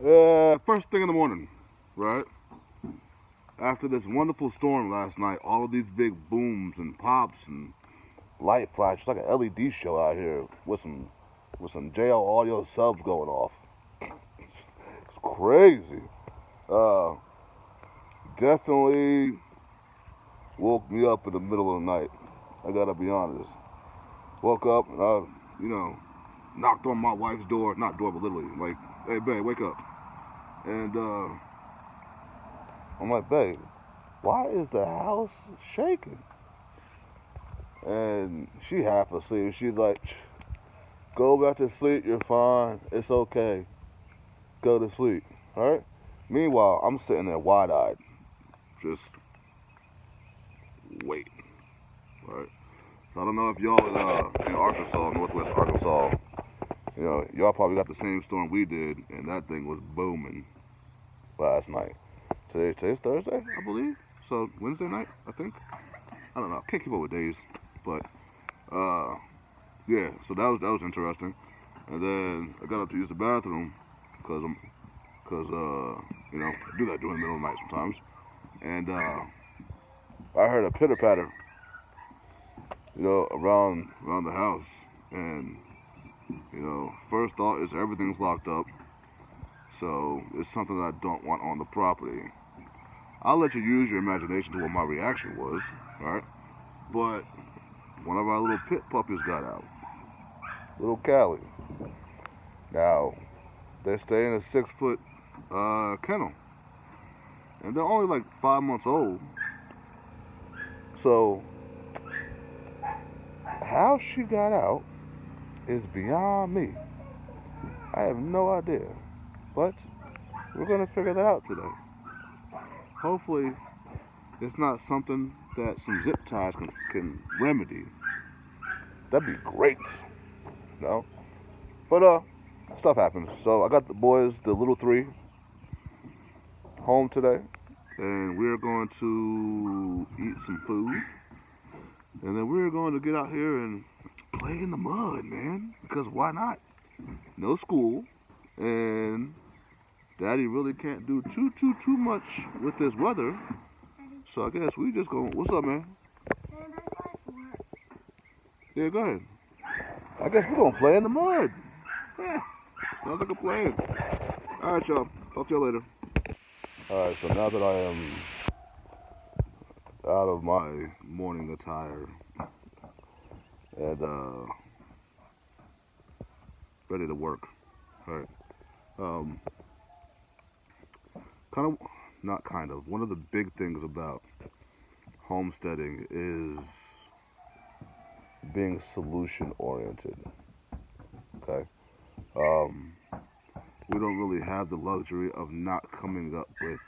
First thing in the morning, right? After this wonderful storm last night, all of these big booms and pops and light flashes, like an LED show out here with some JL audio subs going off. It's crazy. Uh, Definitely woke me up in the middle of the night. I gotta be honest. Woke up and knocked on my wife's door, not door, but literally, like, hey, babe, wake up. And I'm like, babe, why is the house shaking? And she half asleep. She's like, go back to sleep. You're fine. It's okay. Go to sleep. All right. Meanwhile, I'm sitting there wide-eyed, just waiting. All right. So I don't know if y'all in Arkansas, Northwest Arkansas, y'all probably got the same storm we did, and that thing was booming last night. Today's Thursday, I believe. So Wednesday night, I think. I don't know. Can't keep up with days, but yeah. So that was interesting. And then I got up to use the bathroom because I do that during the middle of the night sometimes. And I heard a pitter patter, around the house. And first thought is everything's locked up, so it's something that I don't want on the property. I'll let you use your imagination to what my reaction was, alright? But one of our little pit puppies got out. Little Callie. Now, they stay in a 6-foot kennel. And they're only like 5 months old. So, how she got out is beyond me. I have no idea. But we're going to figure that out today. Hopefully, it's not something that some zip ties can remedy. That'd be great. But stuff happens. So I got the boys, the little three, home today. And we're going to eat some food. And then we're going to get out here and play in the mud, man. Because why not? No school. And Daddy really can't do too much with this weather. So I guess we just go. What's up, man? Yeah, go ahead. I guess we're going to play in the mud. Yeah, sounds like a plan. Alright, y'all. Talk to you later. Alright, so now that I am out of my morning attire and ready to work. Alright. One of the big things about homesteading is being solution oriented. Okay. We don't really have the luxury of not coming up with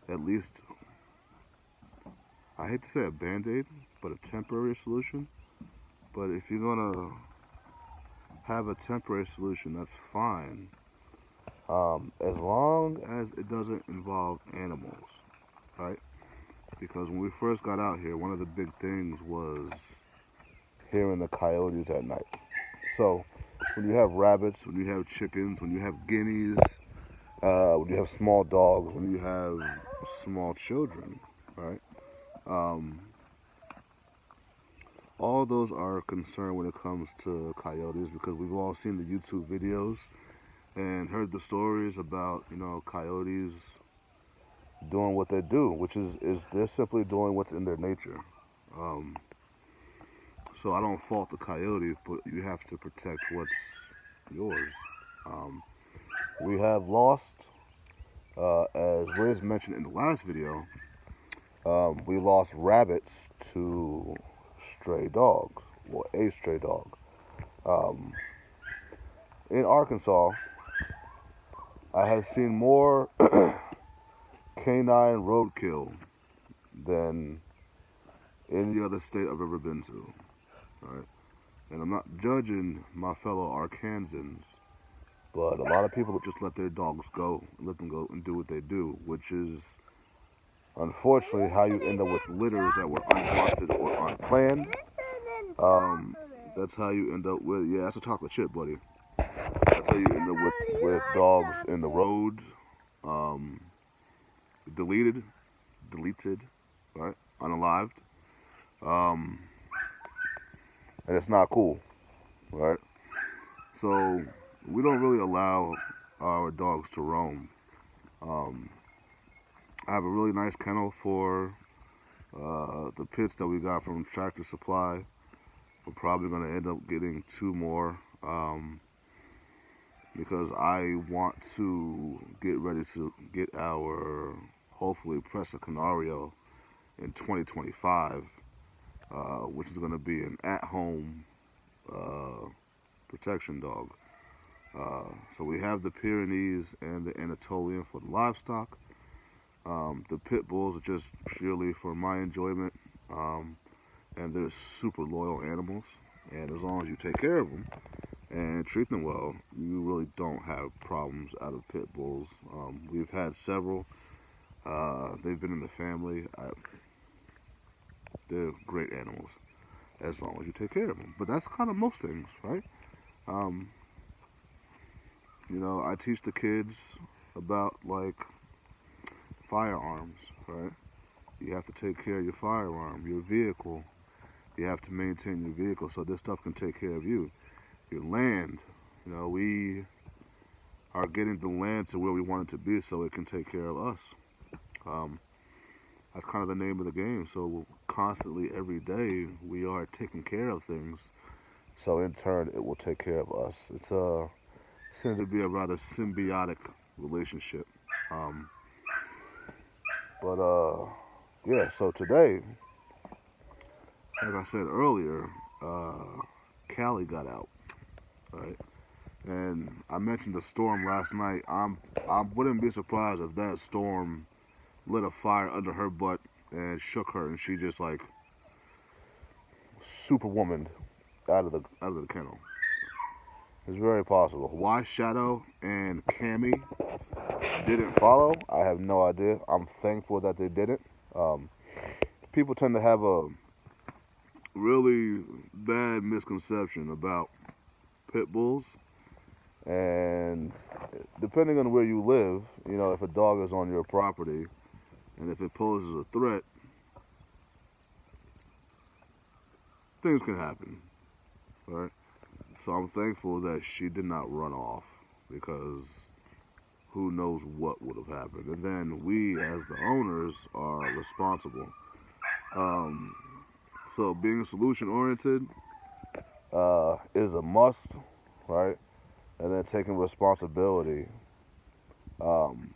at least, I hate to say a band-aid, but a temporary solution. But if you're gonna have a temporary solution, that's fine, as long as it doesn't involve animals, right? Because when we first got out here, one of the big things was hearing the coyotes at night. So when you have rabbits, when you have chickens, when you have guineas, when you have small dogs, when you have small children, right? All of those are a concern when it comes to coyotes, because we've all seen the YouTube videos and heard the stories about, coyotes doing what they do, which is they're simply doing what's in their nature. So I don't fault the coyote, but you have to protect what's yours. We have lost, as Liz mentioned in the last video, we lost rabbits to stray dogs, or a stray dog. In Arkansas, I have seen more canine roadkill than any other state I've ever been to. Right? And I'm not judging my fellow Arkansans, but a lot of people just let their dogs go, let them go and do what they do, which is unfortunately how you end up with litters that were unwanted or unplanned. That's how you end up with, yeah, that's a chocolate chip, buddy. That's tell you, with dogs in the road, um, deleted, right, unalived, um, and it's not cool, right? So we don't really allow our dogs to roam. Um, I have a really nice kennel for the pits that we got from Tractor Supply. We're probably going to end up getting two more because I want to get ready to get our, hopefully, Presa Canario in 2025, which is going to be an at-home uh, protection dog. So we have the Pyrenees and the Anatolian for the livestock. The pit bulls are just purely for my enjoyment, and they're super loyal animals. And as long as you take care of them and treat them well, you really don't have problems out of pit bulls. We've had several. They've been in the family. They're great animals as long as you take care of them. But that's kind of most things, right? Um, I teach the kids about like firearms, right? You have to take care of your firearm, your vehicle. You have to maintain your vehicle so this stuff can take care of you. Your land, we are getting the land to where we want it to be so it can take care of us. Um, that's kind of the name of the game. So constantly, every day, we are taking care of things. So in turn, it will take care of us. Seems to be a rather symbiotic relationship. Um, but yeah. So today, like I said earlier, Callie got out, right? And I mentioned the storm last night. I wouldn't be surprised if that storm lit a fire under her butt and shook her, and she just like superwomaned out of the kennel. It's very possible. Why Shadow and Cammy didn't follow, I have no idea. I'm thankful that they didn't. Um, People tend to have a really bad misconception about pit bulls, and depending on where you live, if a dog is on your property and if it poses a threat, things can happen, right? So I'm thankful that she did not run off because who knows what would have happened. And then we, as the owners, are responsible. Um, so being solution oriented is a must, right? And then taking responsibility um,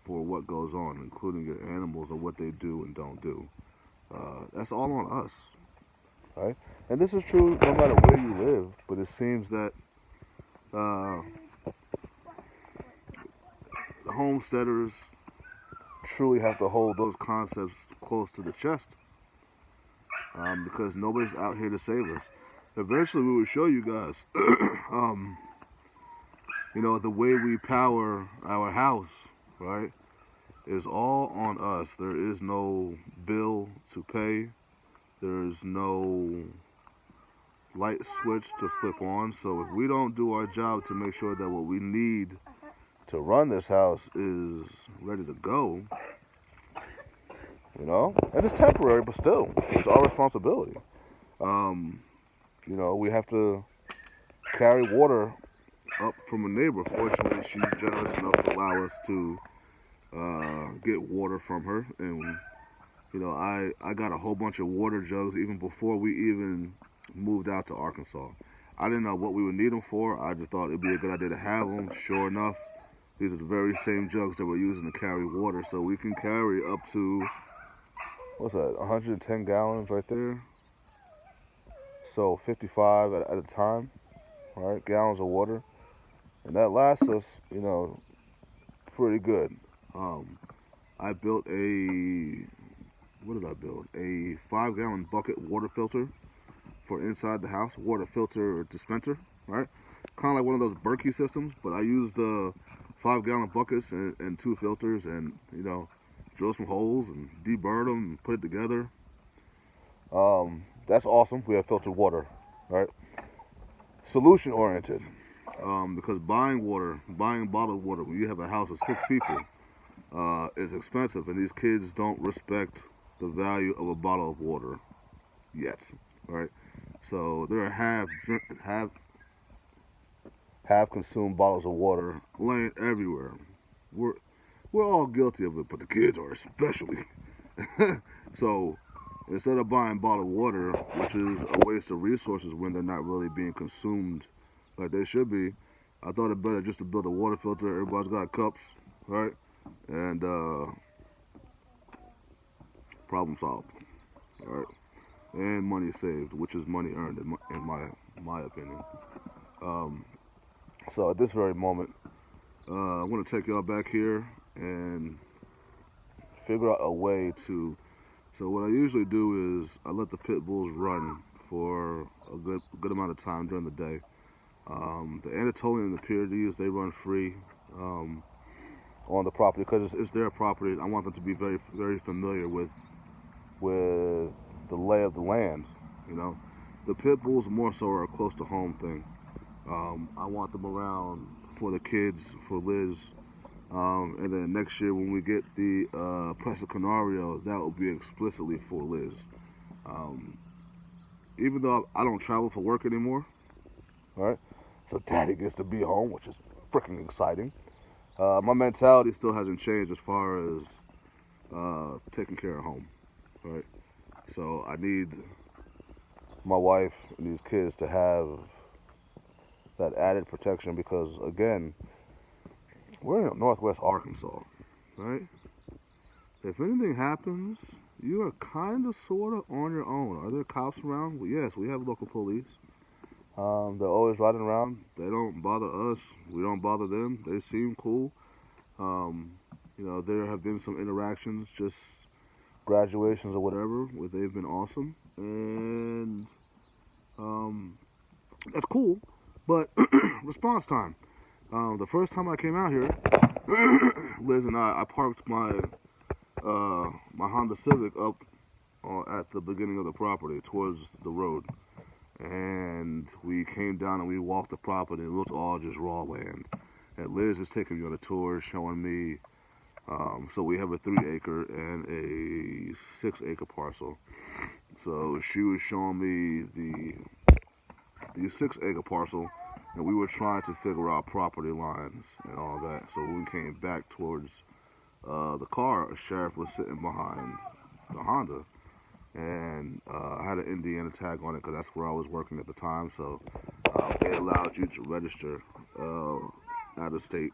for what goes on, including your animals and what they do and don't do. That's all on us, right? And this is true no matter where you live, but it seems that uh, the homesteaders truly have to hold those concepts close to the chest because nobody's out here to save us. Eventually, we will show you guys, the way we power our house, right, is all on us. There is no bill to pay. There is no light switch to flip on. So if we don't do our job to make sure that what we need to run this house is ready to go, and it's temporary, but still, it's our responsibility. We have to carry water up from a neighbor. Fortunately, she's generous enough to allow us to get water from her, and I got a whole bunch of water jugs even before we even moved out to Arkansas. I didn't know what we would need them for. I just thought it'd be a good idea to have them. Sure enough, these are the very same jugs that we're using to carry water, so we can carry up to, what's that, 110 gallons right there. So 55 at a time, right? Gallons of water, and that lasts us, pretty good. I built what did I build? A 5-gallon bucket water filter for inside the house, water filter dispenser, right? Kind of like one of those Berkey systems, but I used the 5-gallon buckets and 2 filters and, drill some holes and deburr them and put it together. That's awesome. We have filtered water, right? Solution oriented. Because buying bottled water when you have a house of 6 people, is expensive, and these kids don't respect the value of a bottle of water yet, right? So there are have consumed bottles of water laying everywhere. We're we're all guilty of it, but the kids are especially. So instead of buying bottled water, which is a waste of resources when they're not really being consumed like they should be, I thought it better just to build a water filter. Everybody's got cups, right? And problem solved, right? And money saved, which is money earned in my opinion. Um, so at this very moment, I want to take y'all back here and figure out a way to. So what I usually do is I let the pit bulls run for a good amount of time during the day. The Anatolian and the Pyrenees, they run free on the property because it's their property. I want them to be very familiar with the lay of the land. You know, the pit bulls more so are a close to home thing. I want them around for the kids, for Liz, and then next year when we get the Presa Canario, that will be explicitly for Liz. Um, Even though I don't travel for work anymore, right? So Daddy gets to be home, which is freaking exciting. My mentality still hasn't changed as far as taking care of home, right? So I need my wife and these kids to have that added protection because, again, we're in Northwest Arkansas, right? If anything happens, you are kind of, sort of on your own. Are there cops around? Well, yes, we have local police. They're always riding around. They don't bother us. We don't bother them. They seem cool. Um, there have been some interactions, just graduations or whatever, where they've been awesome. And that's cool. But response time. The first time I came out here, Liz and I parked my Honda Civic up at the beginning of the property towards the road. And we came down and we walked the property. It looked all just raw land. And Liz is taking me on a tour, showing me. So we have a 3-acre and a 6-acre parcel. So she was showing me the 6-acre parcel, and we were trying to figure out property lines and all that. So when we came back towards the car, a sheriff was sitting behind the Honda, and I had an Indiana tag on it because that's where I was working at the time. So they allowed you to register out of state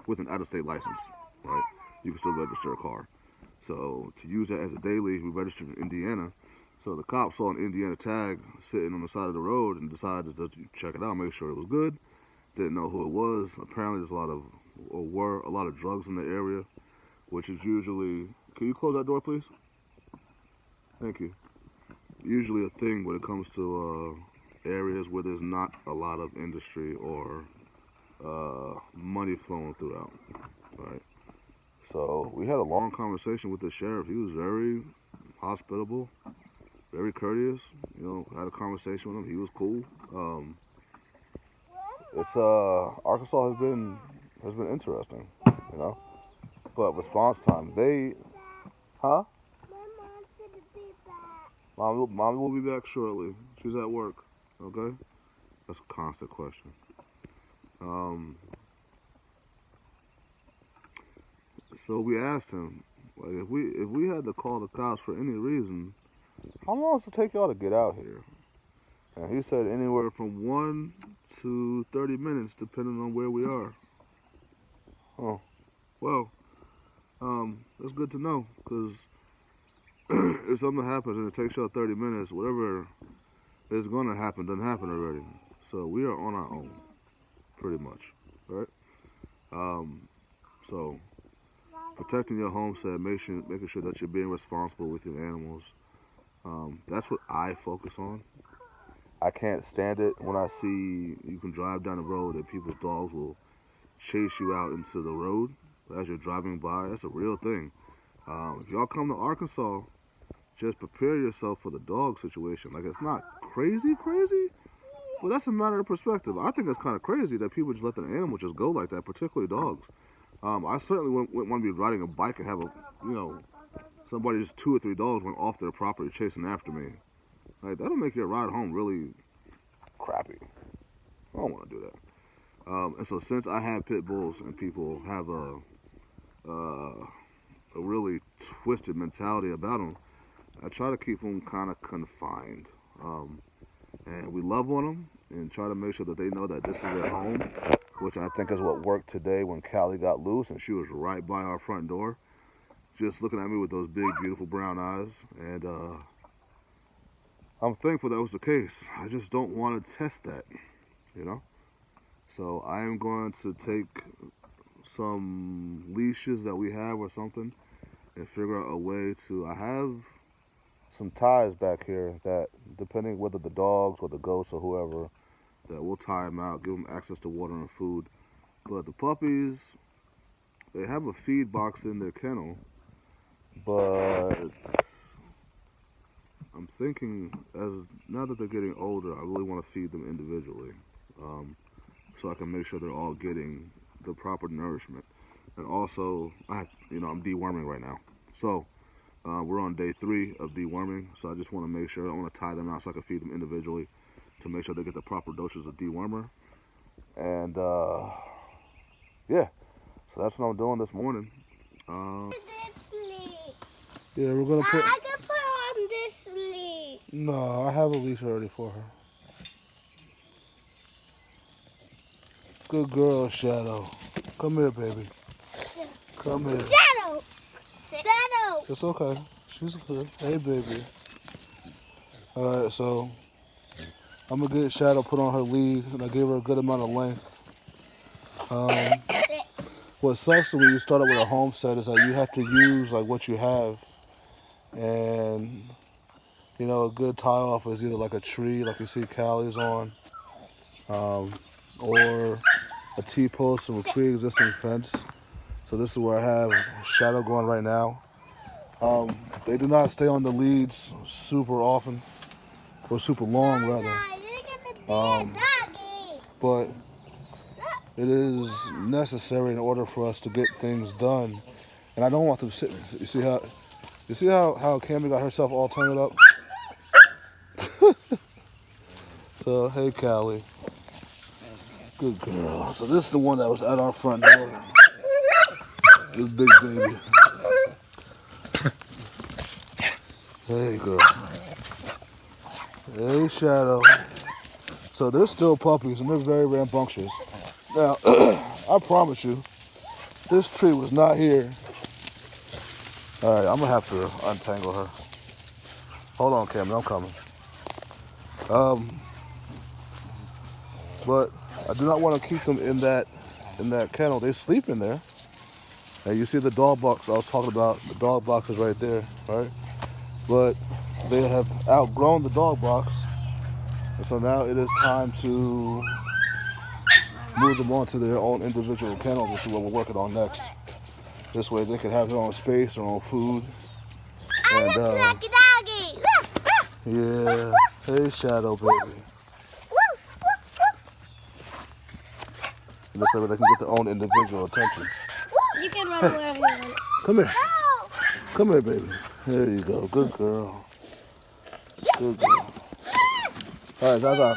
with an out-of-state license, right? You can still register a car. So to use that as a daily, we registered in Indiana. So the cops saw an Indiana tag sitting on the side of the road and decided to check it out, make sure it was good. Didn't know who it was. Apparently, were a lot of drugs in the area, which is usually. Can you close that door, please? Thank you. Usually a thing when it comes to areas where there's not a lot of industry or money flowing throughout, right? So we had a long conversation with the sheriff. He was very hospitable, very courteous. Had a conversation with him. He was cool. It's Arkansas has been interesting, you know. But response time, huh? Mommy will be back shortly. She's at work. Okay, that's a constant question. So we asked him, like, if we had to call the cops for any reason, how long does it take y'all to get out here? And he said anywhere from 1 to 30 minutes, depending on where we are. Oh, well, that's good to know, because if something happens and it takes y'all 30 minutes, whatever is going to happen doesn't happen already. So we are on our own, pretty much, right? So protecting your homestead, making sure that you're being responsible with your animals. That's what I focus on. I can't stand it when I see you can drive down the road and people's dogs will chase you out into the road as you're driving by. That's a real thing. If y'all come to Arkansas, just prepare yourself for the dog situation. Like, it's not crazy, Well, that's a matter of perspective. I think it's kind of crazy that people just let their animals just go like that, particularly dogs. I certainly wouldn't want to be riding a bike and have somebody, just 2 or 3 dogs went off their property chasing after me. Like, that'll make your ride home really crappy. I don't want to do that. And so since I have pit bulls and people have a really twisted mentality about them, I try to keep them kind of confined. And we love on them and try to make sure that they know that this is their home, which I think is what worked today when Callie got loose and she was right by our front door, just looking at me with those big, beautiful brown eyes. And I'm thankful that was the case. I just don't want to test that, you know? So I am going to take some leashes that we have or something and figure out a way to, I have some ties back here that, depending whether the dogs or the goats or whoever, that we'll tie them out, give them access to water and food. But the puppies, they have a feed box in their kennel, but I'm thinking now that they're getting older, I really want to feed them individually, so I can make sure they're all getting the proper nourishment. And also, I'm deworming right now, so we're on day 3 of deworming. So I just want to make sure, I want to tie them out so I can feed them individually to make sure they get the proper doses of dewormer. And yeah, so that's what I'm doing this morning. Yeah, we're gonna put. I can put on this leash. No, I have a leash already for her. Good girl, Shadow. Come here, baby. Come here. Shadow. Shadow. It's okay. She's good. Hey, baby. All right, so I'm gonna get Shadow put on her lead, and I gave her a good amount of length. What sucks when you start out with a homestead is that you have to use like what you have, and a good tie off is either like a tree, like you see Callie's on, or a T-post from a pre-existing fence. So this is where I have Shadow going right now. They do not stay on the leads super often, or super long rather. But it is necessary in order for us to get things done. And I don't want them sitting. You see how Cammy got herself all tangled up? So, hey, Callie. Good girl. So this is the one that was at our front door. This big baby. Hey, girl. Hey, Shadow. So they're still puppies and they're very rambunctious. Now, I promise you, this tree was not here. All right, I'm gonna have to untangle her. Hold on, Cameron, I'm coming. But I do not want to keep them in that kennel. They sleep in there. And you see the dog box I was talking about. The dog box is right there, right? But they have outgrown the dog box, and so now it is time to move them onto their own individual kennels, which is what we're working on next. This way they can have their own space, their own food. I look like a doggy. Yeah. Hey, Shadow, baby. And this way they can get their own individual attention. You can run wherever you want. Come here. Come here, baby. There you go. Good girl. Good girl. All right, Zaza.